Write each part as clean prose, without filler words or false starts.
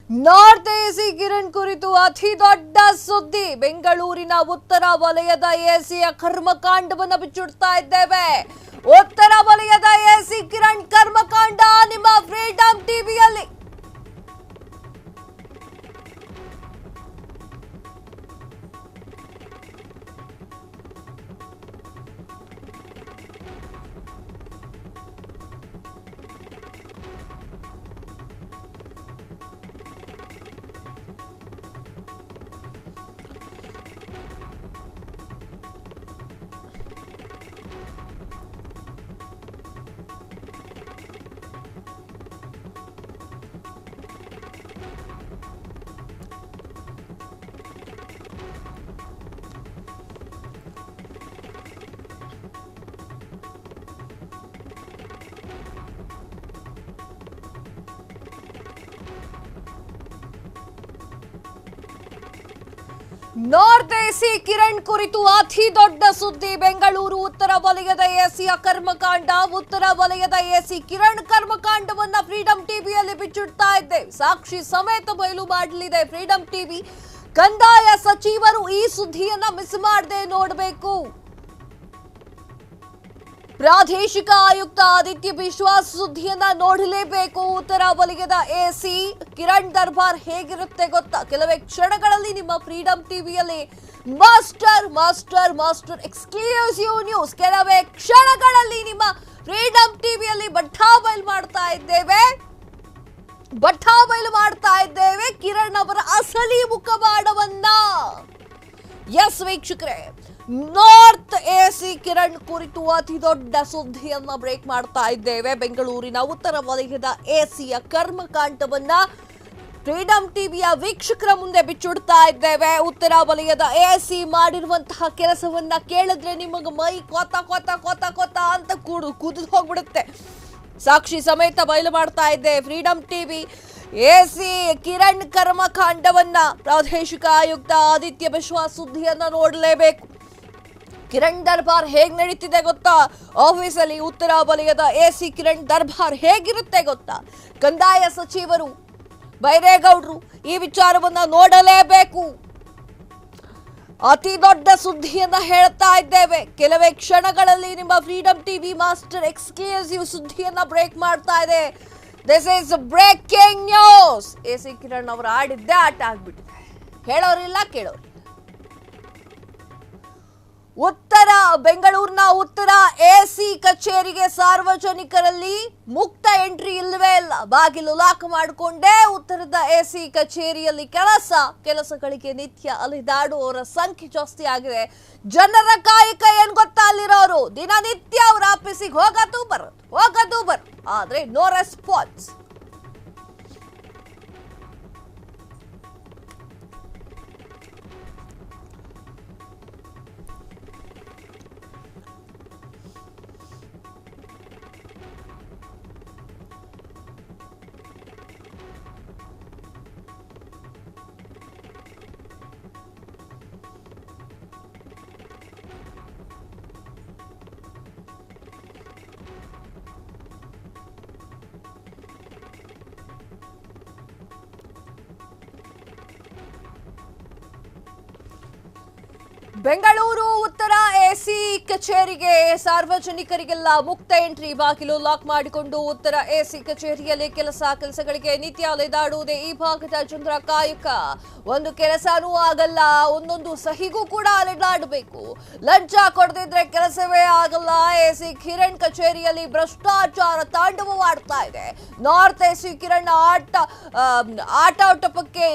North AC Kiran ಕುರಿತು ಅತಿ ದೊಡ್ಡ ಸುದ್ದಿ. ಬೆಂಗಳೂರಿನ ಉತ್ತರ ವಲಯದ ಎಸಿಯ ಕರ್ಮಕಾಂಡವನ್ನು ಬಿಚ್ಚಿಡ್ತಾ ಇದ್ದೇವೆ. ಉತ್ತರ ವಲಯದ ಎಸಿ ಕಿರಣ್ ಕರ್ಮಕಾಂಡ ನಿಮ್ಮ ಫ್ರೀಡಂ ಟಿವಿಯಲ್ಲಿ. ನಾರ್ತ್ ಎಸಿ ಕಿರಣ್ ಕುರಿತು ಅತಿ ದೊಡ್ಡ ಸುದ್ದಿ. ಬೆಂಗಳೂರು ಉತ್ತರ ವಲಯದ ಎಸಿಯ ಕರ್ಮಕಾಂಡ. ಉತ್ತರ ವಲಯದ ಎಸಿ ಕಿರಣ್ ಕರ್ಮಕಾಂಡವನ್ನ ಫ್ರೀಡಂ ಟಿವಿಯಲ್ಲಿ ಬಿಚ್ಚಿಡ್ತಾ ಇದ್ದೇವೆ. ಸಾಕ್ಷಿ ಸಮೇತ ಬಯಲು ಮಾಡಲಿದೆ ಫ್ರೀಡಂ ಟಿವಿ. ಕಂದಾಯ ಸಚಿವರು ಈ ಸುದ್ದಿಯನ್ನ ಮಿಸ್ ಮಾಡದೆ ನೋಡಬೇಕು. ಪ್ರಾದೇಶಿಕ ಆಯುಕ್ತ ಆದಿತ್ಯ ಬಿಶ್ವಾಸ್ ಸುದ್ದಿಯನ್ನ ನೋಡಲೇಬೇಕು. ಉತ್ತರ ವಲಯದ ಎಸಿ ಕಿರಣ್ ದರ್ಬಾರ್ ಹೇಗಿರುತ್ತೆ ಗೊತ್ತಾ? ಕೆಲವೇ ಕ್ಷಣಗಳಲ್ಲಿ ನಿಮ್ಮ ಫ್ರೀಡಂ ಟಿವಿಯಲ್ಲಿ master master master exclusive news ಕೆಲವೇ ಕ್ಷಣಗಳಲ್ಲಿ ನಿಮ್ಮ ಫ್ರೀಡಂ ಟಿವಿಯಲ್ಲಿ ಬಟ್ಟಾಬಯಲು ಮಾಡ್ತಾ ಇದ್ದೇವೆ ಕಿರಣ್ ಅವರ ಅಸಲಿ ಮುಖವಾಡವನ್ನ. ಎಸ್ ವೀಕ್ಷಕರೇ, ನಾರ್ತ್ ಎಸಿ ಕಿರಣ್ ಕುರಿತು ಅತಿ ದೊಡ್ಡ ಸುದ್ದಿಯನ್ನ ಬ್ರೇಕ್ ಮಾಡ್ತಾ ಇದ್ದೇವೆ. ಬೆಂಗಳೂರಿನ ಉತ್ತರ ವಲಯದ ಎಸಿಯ ಕರ್ಮಕಾಂಡವನ್ನ ಫ್ರೀಡಂ ಟಿವಿಯ ವೀಕ್ಷಕರ ಮುಂದೆ ಬಿಚ್ಚಿಡ್ತಾ ಇದ್ದೇವೆ. ಉತ್ತರ ವಲಯದ ಎಸಿ ಮಾಡಿರುವಂತಹ ಕೆಲಸವನ್ನ ಕೇಳಿದ್ರೆ ನಿಮಗೆ ಮೈ ಕೊತ ಕೊತ ಕೊತ ಕೊತ ಅಂತ ಕುದಿದು ಹೋಗ್ಬಿಡುತ್ತೆ. ಸಾಕ್ಷಿ ಸಮೇತ ಬಯಲು ಮಾಡ್ತಾ ಇದ್ದೆ ಫ್ರೀಡಂ ಟಿವಿ. ಎಸಿ ಕಿರಣ್ ಕರ್ಮಕಾಂಡವನ್ನ ಪ್ರಾದೇಶಿಕ ಆಯುಕ್ತ ಆದಿತ್ಯ ಬಿಶ್ವಾಸ್ ಸುದ್ದಿಯನ್ನ ನೋಡಲೇಬೇಕು. ಕಿರಣ್ ದರ್ಬಾರ್ ಹೇಗ್ ನಡೀತಿದೆ ಗೊತ್ತಾ? ಆಫೀಸಲ್ಲಿ ಉತ್ತರ ವಲಯದ ಎಸಿ ಕಿರಣ್ ದರ್ಬಾರ್ ಹೇಗಿರುತ್ತೆ ಗೊತ್ತಾ? ಕಂದಾಯ ಸಚಿವರು ಬೈರೇಗೌಡರು ಈ ವಿಚಾರವನ್ನ ನೋಡಲೇಬೇಕು. ಅತಿ ದೊಡ್ಡ ಸುದ್ದಿಯನ್ನ ಹೇಳ್ತಾ ಇದ್ದೇವೆ. ಕೆಲವೇ ಕ್ಷಣಗಳಲ್ಲಿ ನಿಮ್ಮ ಫ್ರೀಡಂ ಟಿವಿ ಮಾಸ್ಟರ್ ಎಕ್ಸ್ಕ್ಲೂಸಿವ್ ಸುದ್ದಿಯನ್ನ ಬ್ರೇಕ್ ಮಾಡ್ತಾ ಇದೆ. This is breaking news. AC Kiran ಅವರು ಆಡಿದ್ದೇ ಆಟ ಆಗ್ಬಿಟ್ಟಿದೆ. ಹೇಳೋರಿಲ್ಲ ಕೇಳೋರಿಲ್ಲ. ಬೆಂಗಳೂರಿನ ಉತ್ತರ ಎಸಿ ಕಚೇರಿಗೆ ಸಾರ್ವಜನಿಕರಲ್ಲಿ ಮುಕ್ತ ಎಂಟ್ರಿ ಇಲ್ಲವೇ ಇಲ್ಲ. ಬಾಗಿಲು ಲಾಕ್ ಮಾಡಿಕೊಂಡೇ ಉತ್ತರದ ಎಸಿ ಕಚೇರಿಯಲ್ಲಿ ಕೆಲಸಗಳಿಗೆ ನಿತ್ಯ ಅಲಿದಾಡುವವರ ಸಂಖ್ಯೆ ಜಾಸ್ತಿ ಆಗಿದೆ. ಜನರ ಕಾಯಕ ಏನ್ ಗೊತ್ತಾ ಅಲ್ಲಿರೋರು? ದಿನನಿತ್ಯ ಅವ್ರ ಆಫೀಸಿಗೆ ಹೋಗೋದು ಬರೋದು ಆದ್ರೆ ನೋ ರೆಸ್ಪಾನ್ಸ್. ಬೆಂಗಳೂರು ಉತ್ತರ ಎಸಿ ಕಚೇರಿಗೆ ಸಾರ್ವಜನಿಕರಿಗೆಲ್ಲ ಮುಕ್ತ ಎಂಟ್ರಿ. ಬಾಗಿಲು ಲಾಕ್ ಮಾಡಿಕೊಂಡು ಉತ್ತರ ಎಸಿ ಕಚೇರಿಯಲ್ಲಿ ಕೆಲಸಗಳಿಗೆ ನಿತ್ಯ ಅಲೆದಾಡುವುದೇ ಈ ಭಾಗದ ಜನರ ಕಾಯಕ. ಒಂದು ಕೆಲಸನೂ ಆಗಲ್ಲ, ಒಂದೊಂದು ಸಹಿಗೂ ಕೂಡ ಅಲೆದಾಡಬೇಕು. ಲಂಚ ಕೊಡದಿದ್ರೆ ಕೆಲಸವೇ ಆಗಲ್ಲ. ಎಸಿ ಕಿರಣ್ ಕಚೇರಿಯಲ್ಲಿ ಭ್ರಷ್ಟಾಚಾರ ತಾಂಡವವಾಡ್ತಾ ಇದೆ. ನಾರ್ತ್ ಎಸಿ ಕಿರಣ್ ಆಟೋಟಪಕ್ಕೆ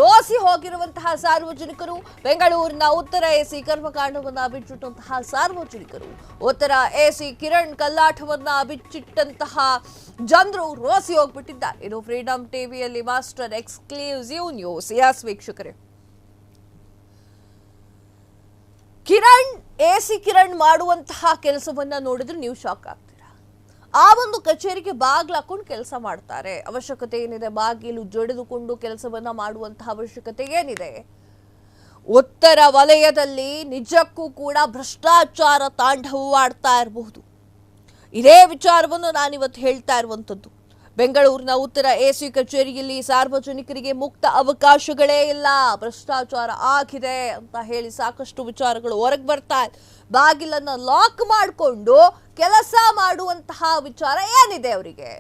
ರೋಸಿ ಹೋಗಿರುವಂತಹ ಸಾರ್ವಜನಿಕರು, ಬೆಂಗಳೂರಿನ ಉತ್ತರ ಎಸಿ ಕರ್ಮಕಾಂಡವನ್ನ ಬಿಚ್ಚಿಟ್ಟಂತಹ ಸಾರ್ವಜನಿಕರು, ಉತ್ತರ ಎಸಿ ಕಿರಣ್ ಕಲ್ಲಾಟವನ್ನ ಬಿಚ್ಚಿಟ್ಟಂತಹ ಜನರು ರೋಸಿ ಹೋಗ್ಬಿಟ್ಟಿದ್ದಾರೆ. ಇದು ಫ್ರೀಡಂ ಟಿವಿಯಲ್ಲಿ ಮಾಸ್ಟರ್ ಎಕ್ಸ್ಕ್ಲೂಸಿವ್ ನ್ಯೂಸ್. ಎಸ್ ವೀಕ್ಷಕರೇ, ಎಸಿ ಕಿರಣ್ ಮಾಡುವಂತಹ ಕೆಲಸವನ್ನ ನೋಡಿದ್ರೆ ನೀವು ಶಾಕ್ ಆಗ್ತೀರಾ. ಆ ಒಂದು ಕಚೇರಿಗೆ ಬಾಗಿಲು ಹಾಕೊಂಡು ಕೆಲಸ ಮಾಡ್ತಾರೆ. ಅವಶ್ಯಕತೆ ಏನಿದೆ? ಬಾಗಿಲು ಜಡಿದುಕೊಂಡು ಕೆಲಸವನ್ನ ಮಾಡುವಂತಹ ಅವಶ್ಯಕತೆ ಏನಿದೆ? ಉತ್ತರ ವಲಯದಲ್ಲಿ ನಿಜಕ್ಕೂ ಕೂಡ ಭ್ರಷ್ಟಾಚಾರ ತಾಂಡವವಾಡ್ತಾ ಇರಬಹುದು. ಇದೇ ವಿಚಾರವನ್ನು ನಾನಿವತ್ತು ಹೇಳ್ತಾ ಇರುವಂಥದ್ದು. ಬೆಂಗಳೂರಿನ ಉತ್ತರ ಎಸಿ ಕಚೇರಿಯಲ್ಲಿ ಸಾರ್ವಜನಿಕರಿಗೆ ಮುಕ್ತ ಅವಕಾಶಗಳೇ ಇಲ್ಲ, ಭ್ರಷ್ಟಾಚಾರ ಆಗಿದೆ ಅಂತ ಹೇಳಿ ಸಾಕಷ್ಟು ವಿಚಾರಗಳು ಹೊರಗೆ ಬರ್ತಾ ಇದೆ. ಬಾಗಿಲನ್ನ ಲಾಕ್ ಮಾಡಿಕೊಂಡು ಕೆಲಸ ಮಾಡುವಂತಹ ವಿಚಾರ ಏನಿದೆ ಅವರಿಗೆ?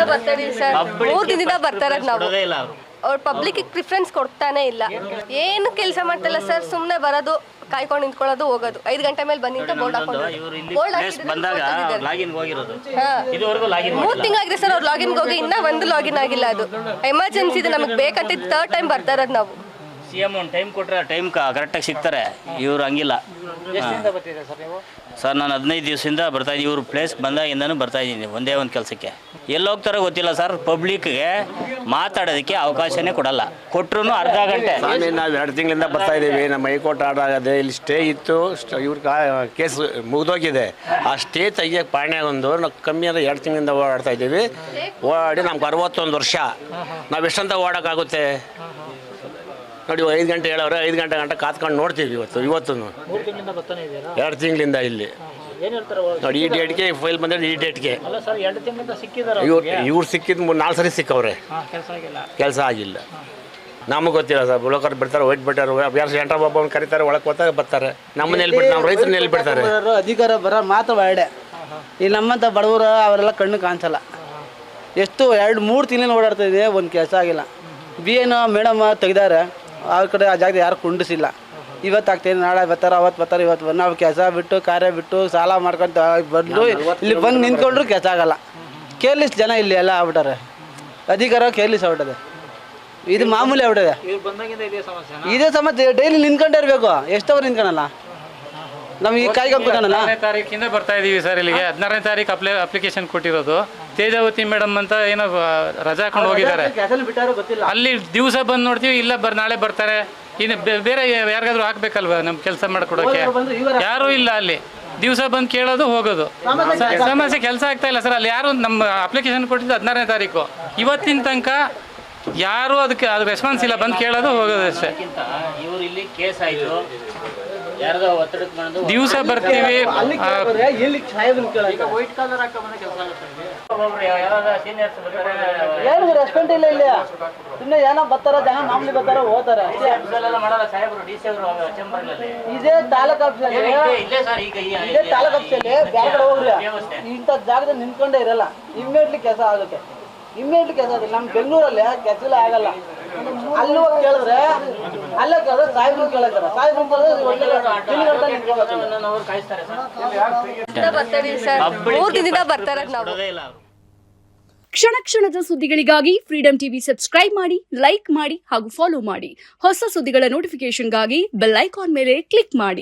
ಬರ್ತಾರೆ ಸರ್, 3 ದಿನದಿಂದ ಬರ್ತಾರೆ. ನಾವು ಅವ್ರ ಪಬ್ಲಿಕ್ ಪ್ರಿಫರೆನ್ಸ್ ಕೊಡ್ತಾನೆ ಇಲ್ಲ. ಏನು ಕೆಲಸ ಮಾಡ್ತಿಲ್ಲ ಸರ್, ಸುಮ್ಮನೆ ಬರೋದು, ಕಾಯ್ಕೊಂಡು ನಿಂತ್ಕೊಳ್ಳೋದು, ಹೋಗೋದು. 5 ಗಂಟೆ ಮೇಲೆ ಬಂದು ಬೋರ್ಡ್ ಹಾಕೊಂಡು 3 ತಿಂಗಳಾಗಿದೆ ಸರ್ ಅವ್ರು ಲಾಗಿನ್ ಹೋಗಿ, ಇನ್ನ ಒಂದು ಲಾಗಿನ್ ಆಗಿಲ್ಲ. ಅದು ಎಮರ್ಜೆನ್ಸಿ ಇದೆ, ನಮಗೆ ಬೇಕಂತ 3rd ಟೈಮ್ ಬರ್ತಾ ಇರೋದು ನಾವು. CM ಒಂದು ಟೈಮ್ ಕೊಟ್ಟರೆ ಟೈಮ್ ಕರೆಕ್ಟಾಗಿ ಸಿಗ್ತಾರೆ, ಇವ್ರು ಹಂಗಿಲ್ಲ. ಸರ್ ನಾನು 15 ದಿವಸದಿಂದ ಬರ್ತಾಯಿದ್ದೀನಿ, ಇವ್ರು ಪ್ಲೇಸ್ ಬಂದಾಗಿಂದನೂ ಬರ್ತಾಯಿದ್ದೀನಿ ಒಂದೇ ಒಂದು ಕೆಲಸಕ್ಕೆ. ಎಲ್ಲಿ ಹೋಗ್ತಾರೋ ಗೊತ್ತಿಲ್ಲ ಸರ್, ಪಬ್ಲಿಕ್ಗೆ ಮಾತಾಡೋದಕ್ಕೆ ಅವಕಾಶನೇ ಕೊಡಲ್ಲ, ಕೊಟ್ಟರು ಅರ್ಧ ಗಂಟೆ. ನಾವು 2 ತಿಂಗಳಿಂದ ಬರ್ತಾ ಇದ್ದೀವಿ, ನಮ್ಮ ಹೈಕೋರ್ಟ್ ಆರ್ಡರ್ ಆಗದೆ, ಇಲ್ಲಿ ಸ್ಟೇ ಇತ್ತು, ಇವ್ರ ಕೇಸ್ ಮುಗಿದೋಗಿದೆ. ಆ ಸ್ಟೇ ತೆಗಿಯೋಕ್ಕೆ ಪಾಣೆ ಒಂದು ನಾವು ಕಮ್ಮಿ ಅಂದರೆ 2 ತಿಂಗಳಿಂದ ಓಡಾಡ್ತಾ ಇದ್ದೀವಿ. ಓಡಾಡಿ ನಮ್ಗೆ 61 ವರ್ಷ, ನಾವು ಎಷ್ಟಂತ ಓಡೋಕ್ಕಾಗುತ್ತೆ ನೋಡಿ. 5 ಗಂಟೆ ಹೇಳೋರು, 5 ಗಂಟೆ ಕಾತ್ಕೊಂಡು ನೋಡ್ತೀವಿ. ಇವತ್ತು 2 ತಿಂಗಳಿಂದ ಇಲ್ಲಿ ನೋಡಿ. ಈ ಡೇಟ್ಗೆ ಫೈಲ್ ಬಂದರೆ ಈ ಡೇಟ್ಗೆ ಇವ್ರು ಸಿಕ್ಕಿದ್ದು 4 ಸರಿ ಸಿಕ್ಕವ್ರೆ, ಕೆಲಸ ಆಗಿಲ್ಲ. ನಮಗೆ ಗೊತ್ತಿಲ್ಲ ಸರ್, ಬ್ಲೋಕರ್ ಬಿಡ್ತಾರೆ, ವೈಟ್ ಬಿಟ್ಟಾರೆ, ಯಾರು ಸೆಂಟ್ರ್ ಒಬ್ಬ ಕರೀತಾರೆ, ಒಳಗೆ ಹೋಗ್ತಾರೆ, ಬರ್ತಾರೆ. ನಮ್ಮನ್ನ ಎಲ್ಲಿ ಬಿಡ್ತಾರೆ, ನಮ್ಮ ರೈತರನ್ನ ಎಲ್ಲಿ ಬಿಡ್ತಾರೆ? ಅಧಿಕಾರ ಬರೋ ಮಾತು ಬೇಡೆ. ಈ ನಮ್ಮಂಥ ಬಡವರು ಅವರೆಲ್ಲ ಕಣ್ಣು ಕಾಣಿಸಲ್ಲ. ಎಷ್ಟು 2-3 ತಿಂಗಳು ಓಡಾಡ್ತಾ ಇದೆ, ಒಂದು ಕೆಲಸ ಆಗಿಲ್ಲ. BN ಮೇಡಮ್ ತೆಗ್ದಾರೆ, ಅವ್ರ ಕಡೆ ಆ ಜಾಗದ ಯಾರು ಕುಂಡಿಸಿಲ್ಲ. ಇವತ್ತು ಆಗ್ತೇನೆ, ನಾಳೆ ಬರ್ತಾರೆ, ಅವತ್ತು ಬರ್ತಾರೆ, ಇವತ್ತು ಬಂದು ನಾವು ಕೆಲಸ ಬಿಟ್ಟು ಕಾರ್ಯ ಬಿಟ್ಟು ಸಾಲ ಮಾಡ್ಕೊಂಡು ಬಂದು ಇಲ್ಲಿ ಬಂದು ನಿಂತ್ಕೊಂಡ್ರು ಕೆಲಸ ಆಗಲ್ಲ. ಕೇರ್ಲೆಸ್ ಜನ ಇಲ್ಲಿ ಎಲ್ಲ ಆಗ್ಬಿಟ್ಟಾರೆ, ಅಧಿಕಾರ ಕೇರ್ಲೆಸ್ ಆಗ್ಬಿಟ್ಟದೆ. ಇದು ಮಾಮೂಲಿ ಆಗ್ಬಿಟ್ಟದೆ. ಇದೇ ಸಮಸ್ಯೆ, ಡೈಲಿ ನಿಂತ್ಕೊಂಡೇ ಇರಬೇಕು. ಎಷ್ಟವ್ರು ನಿಂತ್ಕೊಳಲ್ಲ, ನಮ್ಗೆ ಈ ಕಾಯ್ಕೊಂಡ್ಬಿಟ್ಟಾನಲ್ಲ. 16ನೇ ತಾರೀಕಿಂದ ಬರ್ತಾ ಇದ್ದೀವಿ ಸರ್ ಇಲ್ಲಿಗೆ. 16ನೇ ತಾರೀಕು ಅಪ್ಲಿಕೇಶನ್ ಕೊಟ್ಟಿರೋದು. ತೇಜಾವತಿ ಮೇಡಮ್ ಅಂತ ಏನೋ ರಜಾ ಹಾಕೊಂಡು ಹೋಗಿದ್ದಾರೆ, ಅಲ್ಲಿ ದಿವಸ ಬಂದು ನೋಡ್ತೀವಿ, ಇಲ್ಲ ನಾಳೆ ಬರ್ತಾರೆ. ಇನ್ನು ಬೇರೆ ಯಾರಿಗಾದ್ರೂ ಹಾಕ್ಬೇಕಲ್ವ ನಮ್ಮ ಕೆಲಸ ಮಾಡಿಕೊಡೋಕೆ? ಯಾರೂ ಇಲ್ಲ ಅಲ್ಲಿ. ದಿವಸ ಬಂದು ಕೇಳೋದು, ಹೋಗೋದು. ಸಮಸ್ಯೆ ಕೆಲಸ ಆಗ್ತಾ ಇಲ್ಲ ಸರ್ ಅಲ್ಲಿ. ಯಾರು ನಮ್ಮ ಅಪ್ಲಿಕೇಶನ್ ಕೊಟ್ಟಿದ್ದು 16ನೇ ತಾರೀಕು, ಇವತ್ತಿನ ತನಕ ಯಾರು ಅದಕ್ಕೆ ಅದು ರೆಸ್ಪಾನ್ಸ್ ಇಲ್ಲ. ಬಂದು ಕೇಳೋದು, ಹೋಗೋದು ಅಷ್ಟೇ. ಇವ್ರು ಇಲ್ಲಿ ಕೇಸ್ ಆಯಿತು, ದಿವಸ ಬರ್ತೀವಿ. ರೆಸ್ಪಾನ್ಸ್ ಇಲ್ಲ ಇಲ್ಲಿ. ಸುಮ್ಮನೆ ಏನೋ ಬರ್ತಾರ ಜನ, ಮಾಮೂಲಿ ಬರ್ತಾರ, ಹೋಗ್ತಾರೆ. ಇದೇ ತಾಲೂಕ್ ಆಫೀಸಲ್ಲಿ, ಇದೇ ತಾಲೂಕ್ ಆಫೀಸಲ್ಲಿ ಬೇರೆ ಹೋಗ್ರಿ, ಇಂಥ ಜಾಗದಲ್ಲಿ ನಿಂತ್ಕೊಂಡೇ ಇರಲ್ಲ. ಇಮ್ಮಿಡಿಯೇಟ್ಲಿ ಕೆಲಸ ಆಗುತ್ತೆ, ಇಮ್ಮಿಡಿಯೇಟ್ಲಿ ಕೆಲಸ ಆಗುತ್ತೆ. ನಮ್ಮ ಬೆಂಗಳೂರಲ್ಲಿ ಕೆಲಸ ಆಗಲ್ಲ. ಅಲ್ಲಿ ಹೋಗಿ ಕೇಳಿದ್ರೆ, ಅಲ್ಲೇ ಕೇಳಿದ್ರೆ ಸಾಹೇಬ್ರು ಕೇಳ್ತಾರೆ, ಸಾಹೇಬ್ರು ಬರ್ತಾರೆ ಸರ್, 3 ದಿನದಿಂದ ಬರ್ತಾರೆ ನಾವು. ಕ್ಷಣ ಕ್ಷಣದ ಸುದ್ದಿಗಳಿಗಾಗಿ ಫ್ರೀಡಂ ಟಿವಿ ಸಬ್ಸ್ಕ್ರೈಬ್ ಮಾಡಿ, ಲೈಕ್ ಮಾಡಿ ಹಾಗೂ ಫಾಲೋ ಮಾಡಿ. ಹೊಸ ಸುದ್ದಿಗಳ ನೋಟಿಫಿಕೇಶನ್ಗಾಗಿ ಬೆಲ್ ಐಕಾನ್ ಮೇಲೆ ಕ್ಲಿಕ್ ಮಾಡಿ.